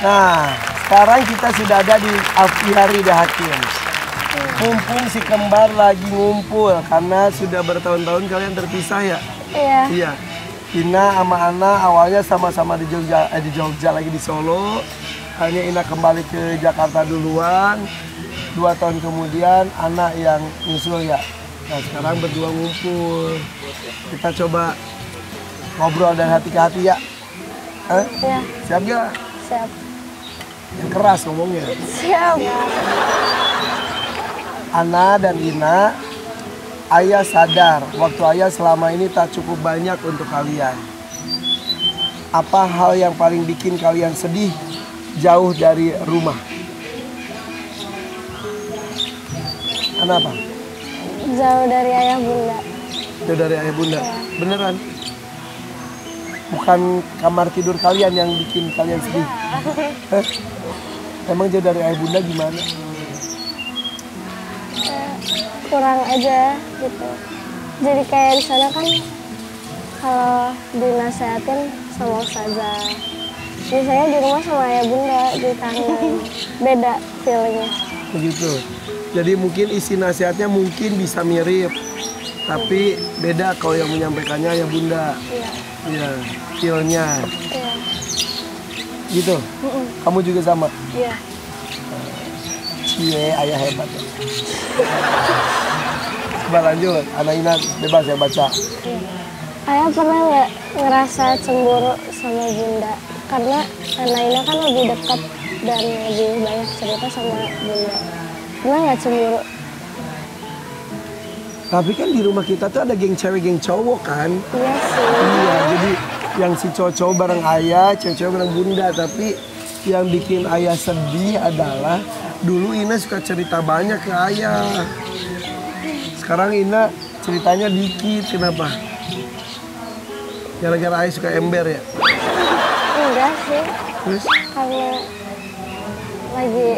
Nah, sekarang kita sudah ada di apiari The Hakim. Mumpung si kembar lagi ngumpul karena sudah bertahun-tahun kalian terpisah ya? Iya. Iya. Ina sama Ana awalnya sama-sama di Jogja lagi di Solo. Hanya Ina kembali ke Jakarta duluan. 2 tahun kemudian Ana yang nyusul ya. Nah sekarang berdua ngumpul. Kita coba ngobrol dari hati ke hati ya. Iya. Siap gak? Siap. Yang keras ngomongnya. Siap. Ana dan Ina, ayah sadar waktu ayah selama ini tak cukup banyak untuk kalian. Apa hal yang paling bikin kalian sedih jauh dari rumah? Ana apa? Jauh dari ayah bunda. Jauh dari ayah bunda? Beneran? Bukan kamar tidur kalian yang bikin kalian sedih? Emang jauh dari ayah bunda gimana? Kurang aja gitu. Jadi kayak di sana kan kalau dinasehatin sama ustazah. Biasanya di rumah sama ayah bunda di kangen. Beda feelingnya. Begitu. Jadi mungkin isi nasihatnya mungkin bisa mirip, tapi beda kalau yang menyampaikannya ayah bunda. Iya. Iya, feelnya. Iya. Gitu. Kamu juga sama. Iya. Cie, ayah hebat ya. Coba lanjut, Ana Ina bebas ya baca. Ayah pernah nggak ngerasa cemburu sama bunda? Karena Ana Ina kan lebih dekat dan lebih banyak cerita sama bunda. Pernah nggak cemburu? Tapi kan di rumah kita tuh ada geng cewek, geng cowok kan? Iya sih. Iya, jadi yang si cowok-cowok bareng ayah, cewek-cewek bareng bunda. Tapi yang bikin ayah sedih adalah dulu Ina suka cerita banyak ke ayah. Sekarang Ina ceritanya dikit, kenapa? Gara-gara ayah suka ember ya? Enggak sih. Terus? Karena lagi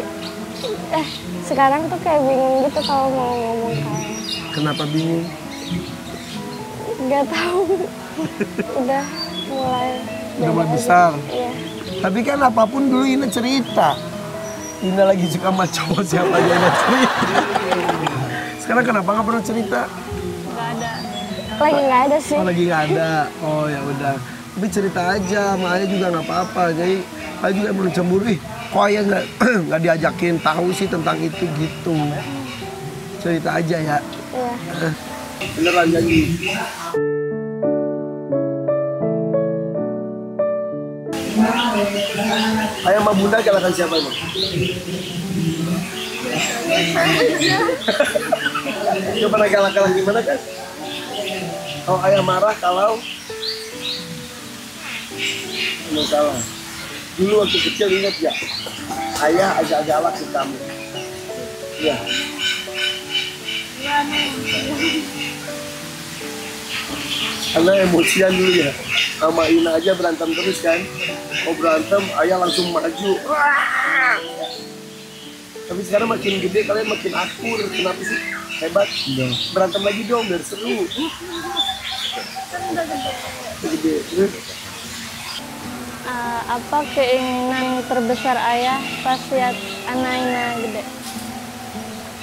sekarang tuh kayak bingung gitu kalau mau ngomong ke ayah. Kenapa bingung? Nggak tahu. Udah mulai Udah besar. Iya. Tapi kan apapun dulu Ina cerita. Ina lagi suka sama cowok siapa aja Ina cerita. Sekarang kenapa nggak pernah cerita? Nggak ada. Lagi nggak ada sih. Oh lagi nggak ada. Oh ya udah. Tapi cerita aja, sama ayah juga nggak apa-apa. Jadi ayah juga belum cemburu. Ih, kok ayah nggak diajakin tahu sih tentang itu gitu. Cerita aja ya. Iya. Beneran janji. Ayah sama bunda kalahkan siapa emang? Gak pernah kalah-kalah gimana kan? Kalau ayah marah kalau nggak salah. Dulu waktu kecil ingat ya, ayah agak galak ke kamu. Iya. Karena emosian dulu ya. Sama Ina aja berantem terus kan. Mau berantem, ayah langsung maju. Tapi sekarang makin gede, kalian makin akur. Kenapa sih? Hebat. Berantem lagi dong, biar seru. Gede. Apa keinginan terbesar ayah pas lihat Ana Ina gede?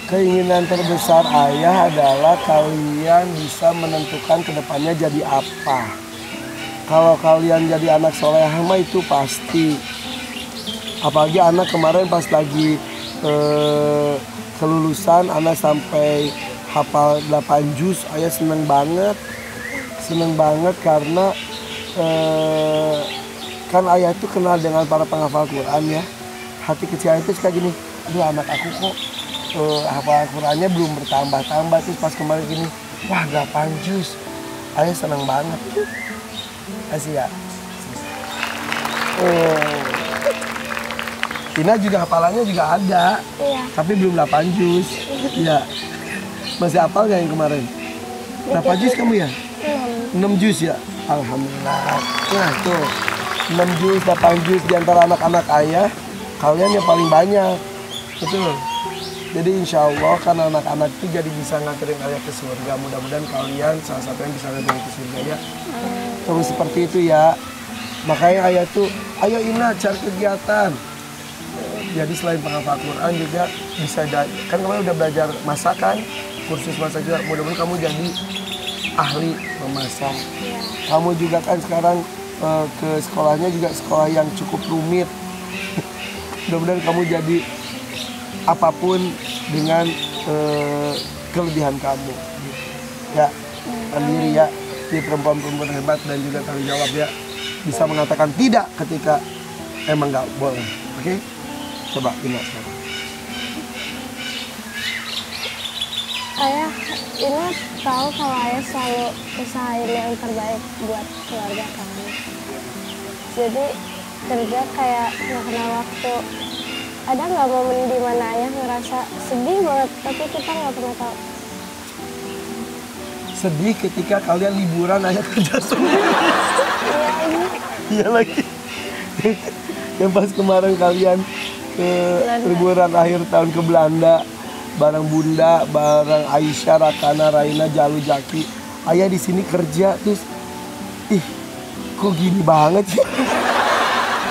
Keinginan terbesar ayah adalah kalian bisa menentukan kedepannya jadi apa. Kalau kalian jadi anak solehah mah itu pasti. Apalagi anak kemarin pas lagi kelulusan, anak sampai hafal 8 juz, ayah seneng banget. Seneng banget karena kan ayah itu kenal dengan para penghafal Quran ya. Hati kecil itu suka gini, aduh anak aku kok hafal Qurannya belum bertambah-tambah. Terus pas kemarin gini, wah 8 juz, ayah seneng banget. Kasih ya. Tina juga hafalannya juga ada, Iya. tapi belum 8 juz. Iya. Masih hafal nggak yang kemarin? Berapa juz kamu ya? 6 juz ya? Alhamdulillah. Nah tuh, 6 juz, 8 juz di antara anak-anak ayah, kalian yang paling banyak. Betul. Jadi insya Allah kan anak-anak itu jadi bisa nganterin ayah ke surga. Mudah-mudahan kalian salah satu yang bisa nganterin ke surga ya. Terus seperti itu ya. Makanya ayah tuh, ayo Ina cari kegiatan. Jadi selain penghafal Quran juga bisa kan kamu udah belajar masakan, kursus masak juga. Mudah-mudahan kamu jadi ahli memasak. Ya. Kamu juga kan sekarang ke sekolahnya juga sekolah yang cukup rumit. Mudah-mudahan kamu jadi apapun dengan kelebihan kamu. Ya, mandiri ya, di perempuan-perempuan hebat dan juga tanggung jawab ya. Bisa mengatakan tidak ketika emang nggak boleh. Oke? Coba Ina sekarang. Ayah, Ina tahu kalau ayah selalu usahain yang terbaik buat keluarga kami. Jadi kerja kayak nggak kenal waktu. Ada nggak momen di mana ayah ngerasa sedih banget, tapi kita nggak pernah tahu? Sedih ketika kalian liburan ayah kerja semua. Iya ini. Iya lagi. Yang pas kemarin kalian ke liburan akhir tahun ke Belanda, bareng Bunda, bareng Aisyah, Rakana, Raina, Jalu, Jaki. Ayah di sini kerja terus, ih, kok gini banget sih?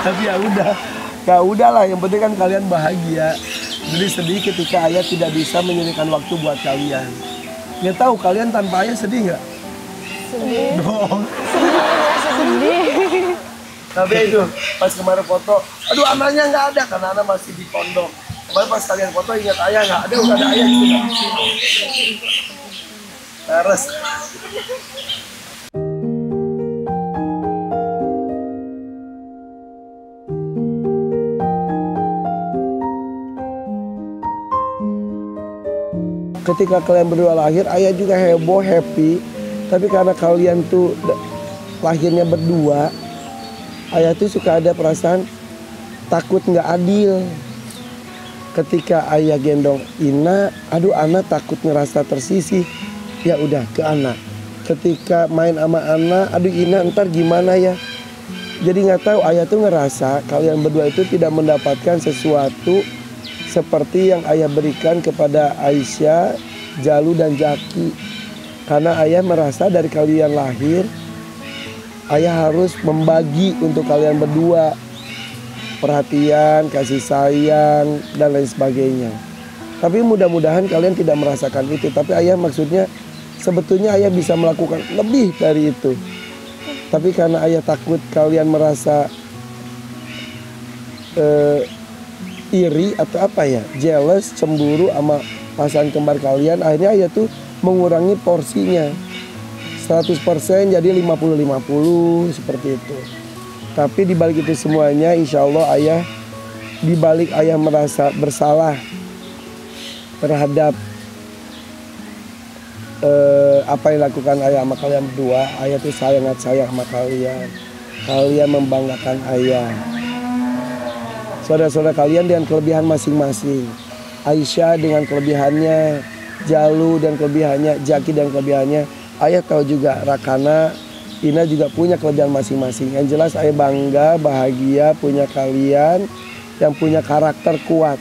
Tapi ya udah lah. Yang penting kan kalian bahagia. Jadi sedih ketika ayah tidak bisa menyediakan waktu buat kalian. Nggak tahu kalian tanpa ayah sedih nggak? Sedih. Dong. Sedih. Tapi itu pas kemarin foto, aduh anaknya nggak ada karena anak masih di pondok. Kemarin pas kalian foto ingat ayah nggak? Ada udah ada ayah gitu nggak? Terus. Ketika kalian berdua lahir, ayah juga heboh, happy. Tapi karena kalian tuh lahirnya berdua, ayah tuh suka ada perasaan takut nggak adil. Ketika ayah gendong Ina, aduh anak takut ngerasa tersisih. Ya udah ke anak. Ketika main sama anak, aduh Ina ntar gimana ya. Jadi nggak tahu ayah tuh ngerasa kalian berdua itu tidak mendapatkan sesuatu seperti yang ayah berikan kepada Aisyah, Jalu dan Jaki. Karena ayah merasa dari kalian lahir, ayah harus membagi untuk kalian berdua perhatian, kasih sayang dan lain sebagainya. Tapi mudah-mudahan kalian tidak merasakan itu. Tapi ayah maksudnya sebetulnya ayah bisa melakukan lebih dari itu. Tapi karena ayah takut kalian merasa iri atau apa ya, jealous, cemburu sama pasangan kembar kalian, akhirnya ayah tuh mengurangi porsinya 100% jadi 50-50 seperti itu. Tapi dibalik itu semuanya, insya Allah ayah, dibalik ayah merasa bersalah terhadap apa yang dilakukan ayah sama kalian berdua, ayah tuh sangat sayang sama kalian. Kalian membanggakan ayah. Saudara-saudara kalian dengan kelebihan masing-masing. Aisyah dengan kelebihannya, Jalu dan kelebihannya, Jaki dan kelebihannya. Ayah tahu juga Rakana, Ina juga punya kelebihan masing-masing. Yang jelas ayah bangga, bahagia punya kalian yang punya karakter kuat.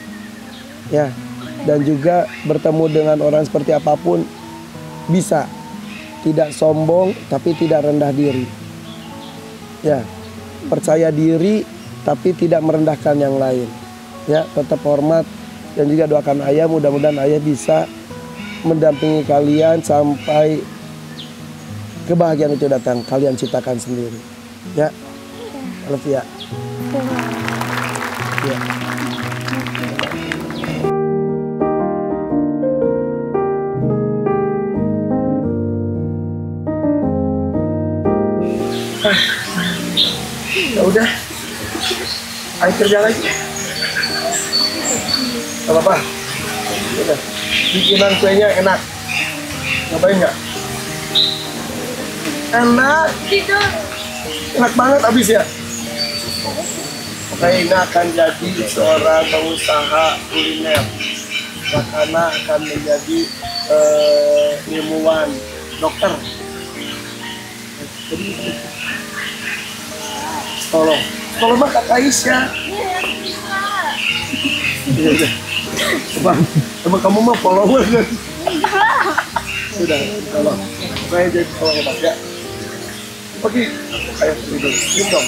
Ya. Dan juga bertemu dengan orang seperti apapun bisa. Tidak sombong tapi tidak rendah diri. Ya. Percaya diri tapi tidak merendahkan yang lain. Ya, tetap hormat dan juga doakan ayah, mudah-mudahan ayah bisa mendampingi kalian sampai kebahagiaan itu datang, kalian ciptakan sendiri. Ya. Love ya. Ya. Ya udah. Ayo kerja lagi. Gak apa-apa. Udah. Bikinan kuenya enak. Ngapain nggak? Enak. Enak banget habis ya. Oke, Ina akan jadi seorang pengusaha kuliner. Rakana akan menjadi ilmuwan, dokter. Tolong mah Kak Aisyah. Iya. Emang kamu mah follower kan? Sudah, tolong. Saya jadi follower ya. Oke, ayo tidur. Cium dong.